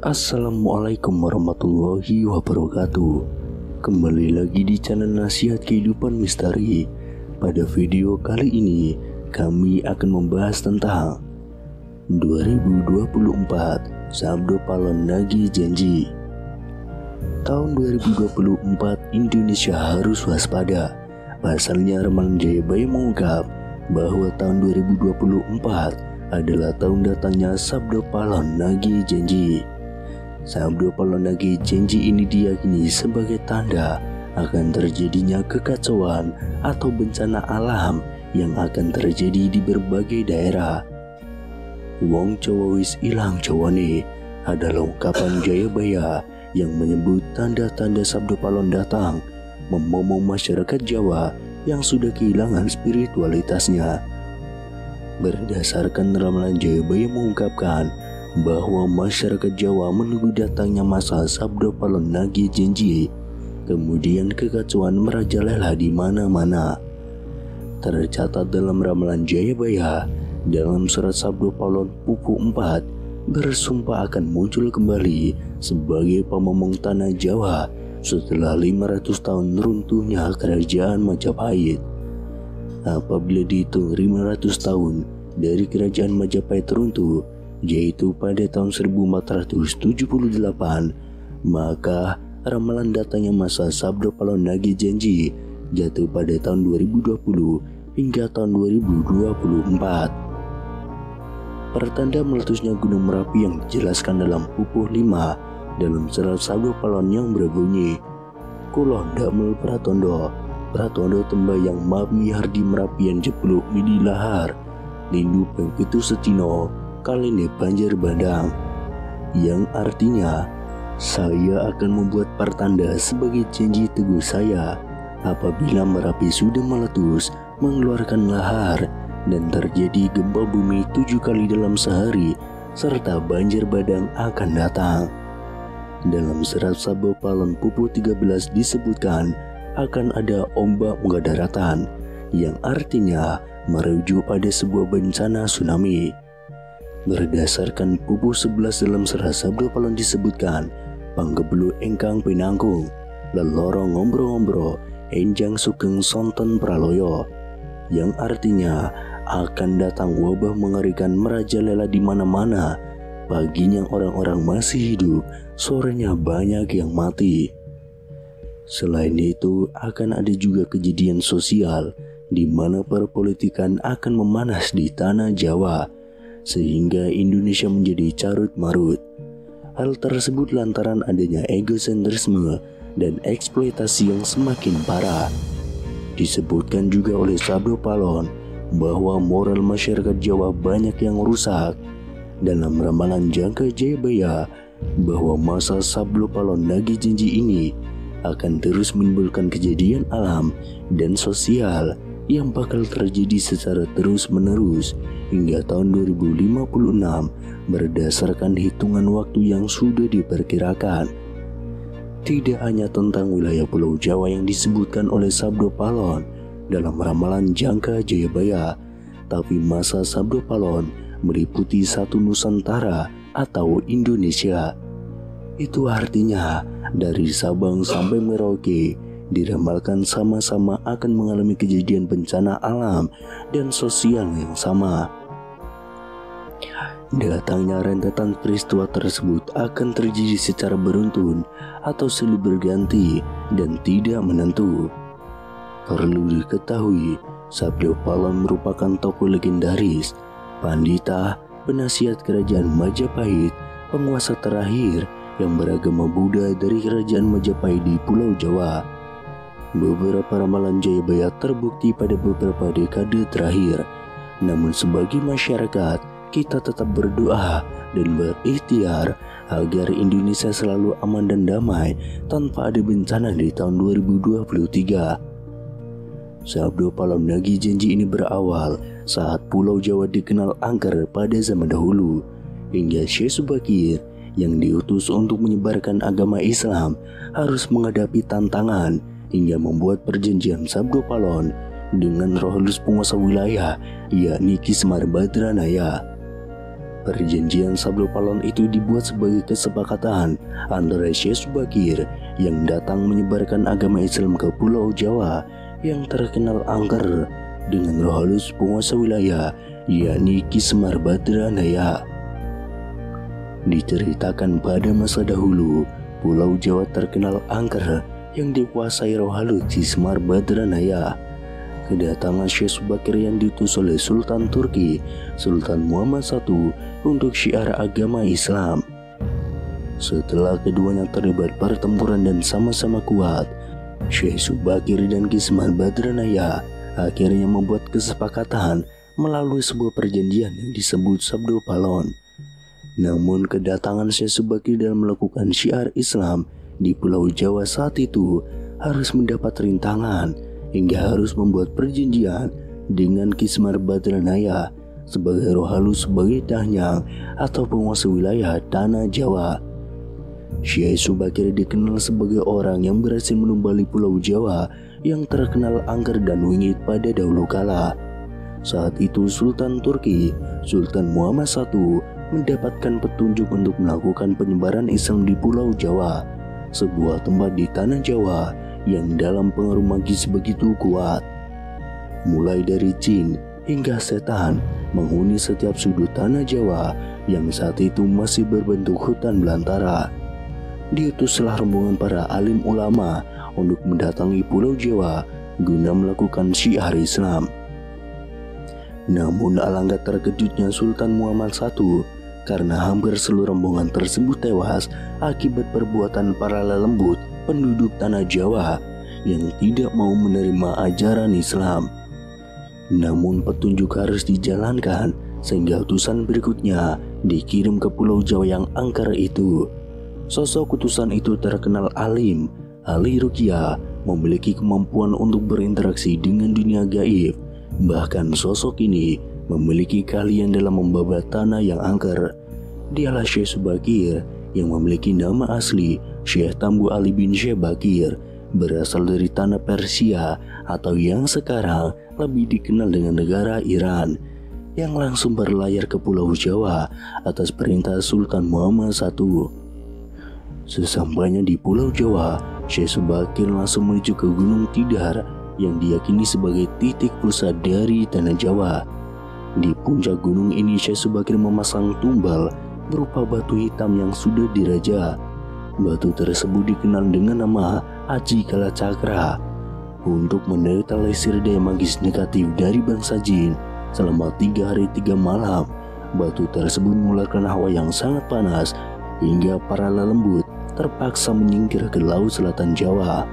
Assalamualaikum warahmatullahi wabarakatuh. Kembali lagi di channel Nasihat Kehidupan Misteri. Pada video kali ini kami akan membahas tentang 2024 Sabdo Palon Nagi Janji. Tahun 2024 Indonesia harus waspada. Pasalnya ramalan Jayabaya mengungkap bahwa tahun 2024 adalah tahun datangnya Sabdo Palon Nagi Janji. Sabdo Palon Nagi Janji ini diyakini sebagai tanda akan terjadinya kekacauan atau bencana alam yang akan terjadi di berbagai daerah. Wong Jawa wis ilang Jawane adalah ungkapan Jayabaya yang menyebut tanda-tanda Sabdo Palon datang memomong masyarakat Jawa yang sudah kehilangan spiritualitasnya. Berdasarkan ramalan Jayabaya mengungkapkan bahwa masyarakat Jawa menunggu datangnya masa Sabdo Palon Nagi Janji, kemudian kekacauan merajalela di mana-mana. Tercatat dalam ramalan Jayabaya, dalam surat Sabdo Palon Pupu 4 bersumpah akan muncul kembali sebagai pemomong tanah Jawa setelah 500 tahun runtuhnya kerajaan Majapahit. Apabila dihitung 500 tahun dari kerajaan Majapahit runtuh, yaitu pada tahun 1478, maka ramalan datangnya masa Sabdo Palon Nagi Janji jatuh pada tahun 2020 hingga tahun 2024. Pertanda meletusnya Gunung Merapi yang dijelaskan dalam Pupuh 5 dalam surat Sabdo Palon yang berbunyi, Kulon damel pratondo tembayang mami hardi Merapian jepluk midi lahar, lindu pengpitu setino kaline banjir bandang, yang artinya saya akan membuat pertanda sebagai janji teguh saya apabila Merapi sudah meletus mengeluarkan lahar dan terjadi gempa bumi 7 kali dalam sehari serta banjir bandang akan datang. Dalam surat Sabdo Palon Pupuh 13 disebutkan akan ada ombak muka daratan yang artinya merujuk pada sebuah bencana tsunami. Berdasarkan Pupuh 11 dalam surat Sabdo Palon disebutkan panggeblu engkang pinangkung lelorong ngombro-ngombro enjang sugeng sonten praloyo, yang artinya akan datang wabah mengerikan merajalela di mana-mana. Paginya orang-orang masih hidup, sorenya banyak yang mati. Selain itu akan ada juga kejadian sosial di mana perpolitikan akan memanas di tanah Jawa sehingga Indonesia menjadi carut marut. Hal tersebut lantaran adanya egosentrisme dan eksploitasi yang semakin parah. Disebutkan juga oleh Sabdo Palon bahwa moral masyarakat Jawa banyak yang rusak. Dalam ramalan jangka Jayabaya bahwa masa Sabdo Palon Nagi Janji ini akan terus menimbulkan kejadian alam dan sosial yang bakal terjadi secara terus-menerus hingga tahun 2056 berdasarkan hitungan waktu yang sudah diperkirakan. Tidak hanya tentang wilayah Pulau Jawa yang disebutkan oleh Sabdo Palon dalam ramalan jangka Jayabaya, tapi masa Sabdo Palon meliputi satu Nusantara atau Indonesia. Itu artinya dari Sabang sampai Merauke diramalkan sama-sama akan mengalami kejadian bencana alam dan sosial yang sama. Datangnya rentetan peristiwa tersebut akan terjadi secara beruntun atau silih berganti dan tidak menentu. Perlu diketahui, Sabdo Palon merupakan tokoh legendaris, pandita, penasihat kerajaan Majapahit, penguasa terakhir yang beragama Buddha dari kerajaan Majapahit di Pulau Jawa. Beberapa ramalan Jayabaya terbukti pada beberapa dekade terakhir. Namun sebagai masyarakat, kita tetap berdoa dan berikhtiar agar Indonesia selalu aman dan damai tanpa ada bencana di tahun 2023. Sabdo Palon Nagi Janji ini berawal saat Pulau Jawa dikenal angker pada zaman dahulu, hingga Syekh Subakir yang diutus untuk menyebarkan agama Islam harus menghadapi tantangan hingga membuat perjanjian Sabdo Palon dengan roh halus penguasa wilayah yakni Ki Semar Badranaya. Perjanjian Sabdo Palon itu dibuat sebagai kesepakatan antara Syekh Subakir yang datang menyebarkan agama Islam ke Pulau Jawa yang terkenal angker dengan roh halus penguasa wilayah, yakni Ki Semar Badranaya. Diceritakan pada masa dahulu, Pulau Jawa terkenal angker yang dikuasai roh halus Ki Semar Badranaya. Kedatangan Syekh Subakir yang diutus oleh Sultan Turki, Sultan Muhammad I, untuk syiar agama Islam. Setelah keduanya terlibat pertempuran dan sama-sama kuat, Syekh Subakir dan Ki Semar Badranaya akhirnya membuat kesepakatan melalui sebuah perjanjian yang disebut Sabdo Palon. Namun kedatangan Syekh Subakir dalam melakukan syiar Islam di Pulau Jawa saat itu harus mendapat rintangan hingga harus membuat perjanjian dengan Ki Semar Badranaya sebagai roh halus sebagai dahyang atau penguasa wilayah tanah Jawa. Syekh Subakir dikenal sebagai orang yang berhasil menumbali Pulau Jawa yang terkenal angker dan wingit pada dahulu kala. Saat itu Sultan Turki, Sultan Muhammad I, mendapatkan petunjuk untuk melakukan penyebaran Islam di Pulau Jawa, sebuah tempat di tanah Jawa yang dalam pengaruh magis begitu kuat. Mulai dari jin hingga setan menghuni setiap sudut tanah Jawa yang saat itu masih berbentuk hutan belantara. Diutuslah rombongan para alim ulama untuk mendatangi Pulau Jawa guna melakukan syiar Islam. Namun alangkah terkejutnya Sultan Muhammad I karena hampir seluruh rombongan tersebut tewas akibat perbuatan para lelembut penduduk tanah Jawa yang tidak mau menerima ajaran Islam. Namun petunjuk harus dijalankan sehingga utusan berikutnya dikirim ke Pulau Jawa yang angker itu. Sosok utusan itu terkenal alim, ahli ruqyah, memiliki kemampuan untuk berinteraksi dengan dunia gaib. Bahkan sosok ini memiliki keahlian dalam membabat tanah yang angker. Dialah Syekh Subakir yang memiliki nama asli Syekh Tambu Ali bin Syekh Bakir, berasal dari tanah Persia atau yang sekarang lebih dikenal dengan negara Iran, yang langsung berlayar ke Pulau Jawa atas perintah Sultan Muhammad I. Sesampainya di Pulau Jawa, Syekh Subakir langsung menuju ke Gunung Tidar yang diyakini sebagai titik pusat dari tanah Jawa. Di puncak gunung ini Syekh Subakir memasang tumbal berupa batu hitam yang sudah diraja. Batu tersebut dikenal dengan nama Aji Kala Cakra. Untuk menetralisir daya magis negatif dari bangsa jin selama 3 hari 3 malam, batu tersebut mengeluarkan hawa yang sangat panas hingga para lelembut terpaksa menyingkir ke Laut Selatan Jawa.